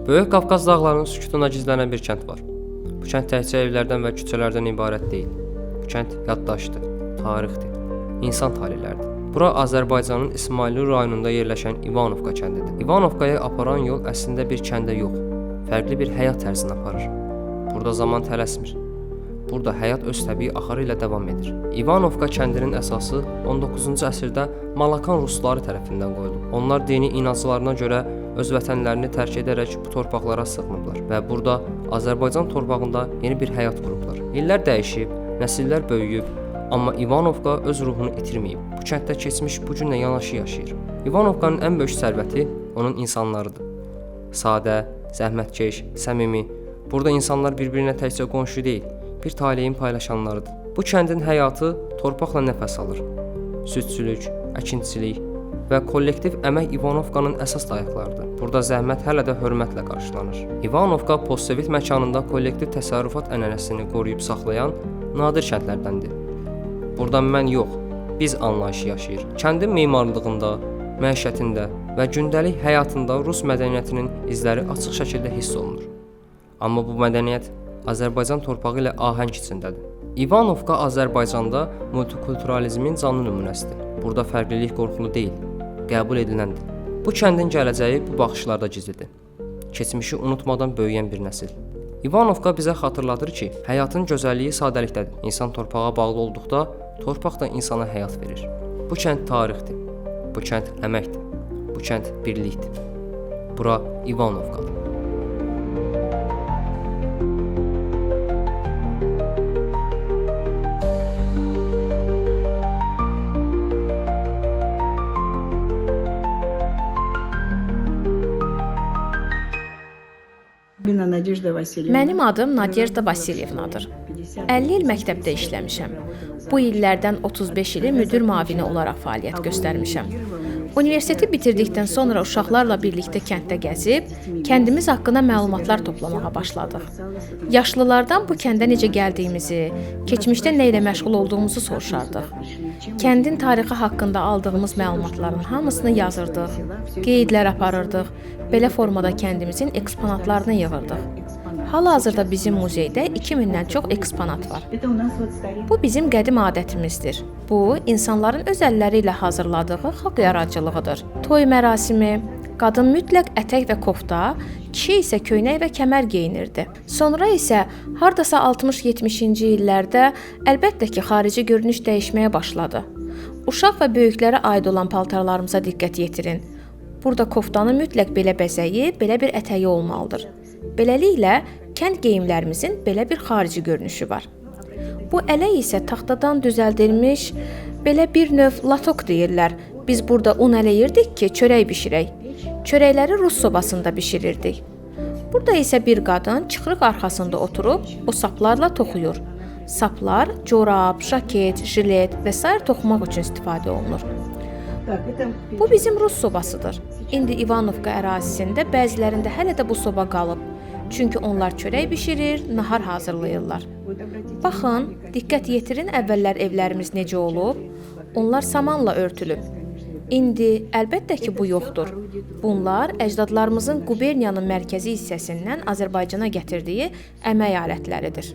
Böyük Qafqaz dağlarının sükutuna gizlənən bir kənd var. Bu kənd təkcə evlərdən və küçələrdən ibarət deyil. Bu kənd yaddaşdır, tarixdir, insan taleləridir. Bura Azərbaycanın İsmayıllı rayonunda yerləşən İvanovka kəndidir. İvanovkaya aparan yol əslində bir kəndə yox, fərqli bir həyat tərzinə aparır. Burada zaman tələsmir. Burada həyat öz təbii axarı ilə davam edir. İvanovka kəndinin əsası 19-cu əsrdə Malakan rusları tərəfindən qoyulub. Onlar dini inanclarına görə öz vətənlərini tərk edərək bu torpaqlara sığınıblar və burada Azərbaycan torpağında yeni bir həyat qurublar. İllər dəyişib, nəsillər böyüyüb, amma İvanovka öz ruhunu itirməyib. Bu kənddə keçmiş bu günlə yanaşı yaşayır. İvanovkanın ən böyük sərvəti onun insanlarıdır. Sadə, zəhmətkeş, səmimi. Burada insanlar bir-birinə təkcə qonşu deyil, bir taleyin paylaşanlarıdır. Bu kəndin həyatı torpaqla nəfəs alır. Südçülük, əkinçilik və kollektiv əmək İvanovkanın əsas dayaqlarıdır. Burada zəhmət hələ də hörmətlə qarşılanır. İvanovka postsovet məkanında kollektiv təsərrüfat ənənəsini qoruyub saxlayan nadir kəndlərdəndir. Burada mən yox, biz anlayışı yaşayır. Kəndin memarlığında, məişətində və gündəlik həyatında Rus mədəniyyətinin izləri açıq şəkildə hiss olunur. Amma bu mədəniyyət Azərbaycan torpağı ilə ahəng içindədir. İvanovka Azərbaycanda multikulturalizmin canlı nümunəsidir. Burada fərqlilik qorxulu deyil, qəbul ediləndir. Bu kəndin gələcəyi bu baxışlarda gizlidir. Keçmişi unutmadan böyüyən bir nəsil. İvanovka bizə xatırladır ki, həyatın gözəlliyi sadəlikdədir. İnsan torpağa bağlı olduqda, torpaq da insana həyat verir. Bu kənd tarixdir, bu kənd əməkdir, bu kənd birlikdir. Bura İvanovkadır. Mənim adım Nadejda Vasilyevnadır. 50 il məktəbdə işləmişəm. Bu illərdən 35 ili müdir müavini olaraq fəaliyyət göstərmişəm. Universiteti bitirdikdən sonra uşaqlarla birlikdə kənddə gəzib, kəndimiz haqqında məlumatlar toplamağa başladıq. Yaşlılardan bu kəndə necə gəldiyimizi, keçmişdə nə ilə məşğul olduğumuzu soruşardıq. Kəndin tarixi haqqında aldığımız məlumatların hamısını yazırdıq, qeydlər aparırdıq, belə formada kəndimizin eksponatlarını yığırdıq. Hal-hazırda bizim muzeydə 2000-dən çox eksponat var. Bu bizim qədim adətimizdir. Bu, insanların öz əlləri ilə hazırladığı xalq yaradıcılığıdır. Toy mərasimi, qadın mütləq ətək və kofta, kişi isə köynək və kəmər geyinirdi. Sonra isə hardasa 60-70-ci illərdə əlbəttə ki, xarici görünüş dəyişməyə başladı. Uşaq və böyüklərə aid olan paltarlarımıza diqqət yetirin. Burada koftanın mütləq belə bəzəyi, belə bir ətəyi olmalıdır. Beləliklə, kənd geyimlərimizin belə bir xarici görünüşü var. Bu ələk isə taxtadan düzəldilmiş, belə bir növ latok deyirlər. Biz burada un ələyirdik ki, çörək bişirək. Çörəkləri Rus sobasında bişirirdik. Burada isə bir qadın çıxırıq arxasında oturub, o saplarla toxuyur. Saplar corab, jaket, jilet və sair toxumaq üçün istifadə olunur. Bu bizim Rus sobasıdır. İndi İvanovka ərazisində bəzilərində hələ də bu soba qalıb. Çünki onlar çörək bişirir, nahar hazırlayırlar. Baxın, diqqət yetirin əvvəllər evlərimiz necə olub? Onlar samanla örtülüb. İndi əlbəttə ki, bu yoxdur. Bunlar əcdadlarımızın quberniyanın mərkəzi hissəsindən Azərbaycana gətirdiyi əmək alətləridir.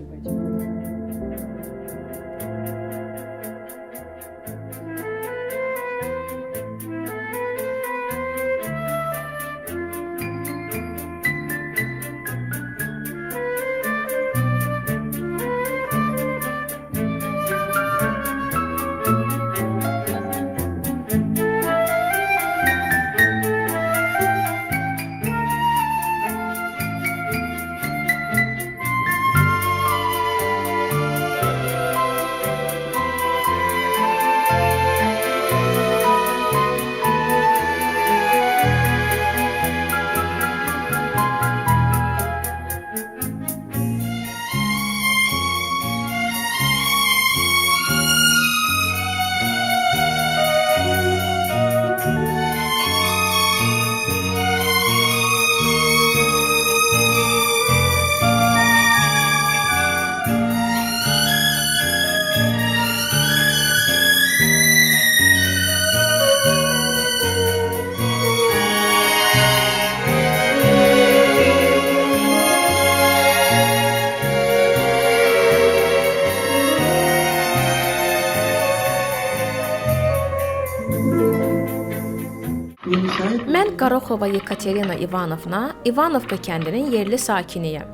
Mən Qaraxova Yekaterina Ivanovna, Ivanovka kəndinin yerli sakiniyəm.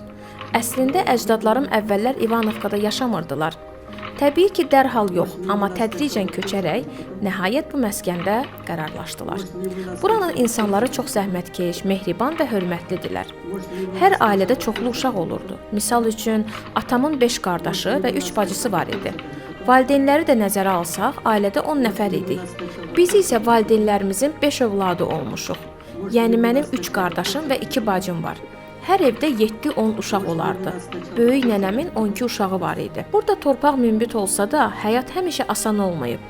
Əslində əcdadlarım əvvəllər Ivanovkada yaşamırdılar. Təbii ki, dərhal yox, amma tədricən köçərək nəhayət bu məskəndə qərarlaşdılar. Buranın insanları çox zəhmətkeş, mehriban və hörmətlidirlər. Hər ailədə çoxlu uşaq olurdu. Misal üçün, atamın 5 qardaşı və 3 bacısı var idi. Valideynləri də nəzərə alsaq, ailədə 10 nəfər idik. Biz isə valideynlərimizin 5 övladı olmuşuq. Yəni mənim 3 qardaşım və 2 bacım var. Hər evdə 7-10 uşaq olardı. Böyük nənəmin 12 uşağı var idi. Burada torpaq münbit olsa da, həyat həmişə asan olmayıb.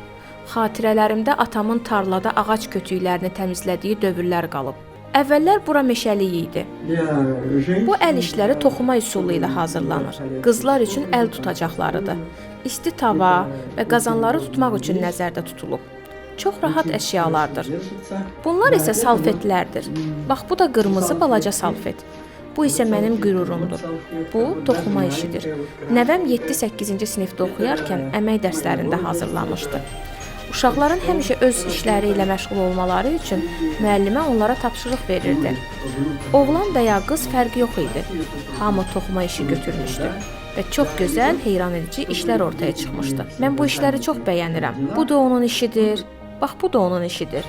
Xatirələrimdə atamın tarlada ağac kötüklərini təmizlədiyi dövrlər qalıb. Əvvəllər bura meşəlik idi. Bu əl işləri toxuma üsulu ilə hazırlanır. Qızlar üçün əl tutacaqlarıdır. İsti tava və qazanları tutmaq üçün nəzərdə tutulub. Çox rahat əşyalardır. Bunlar isə salfetlərdir. Bax, bu da qırmızı balaca salfet. Bu isə mənim qürurumdur. Bu, toxuma işidir. Nəvəm 7-8-ci sinifdə oxuyarkən əmək dərslərində hazırlanmışdı. Uşaqların həmişə öz işləri ilə məşğul olmaları üçün müəllimə onlara tapşırıq verirdi. Oğlan və ya qız fərqi yox idi. Hamı toxuma işi götürmüşdü və çox gözəl, heyranedici işlər ortaya çıxmışdı. Mən bu işləri çox bəyənirəm. Bu da onun işidir. Bax, bu da onun işidir.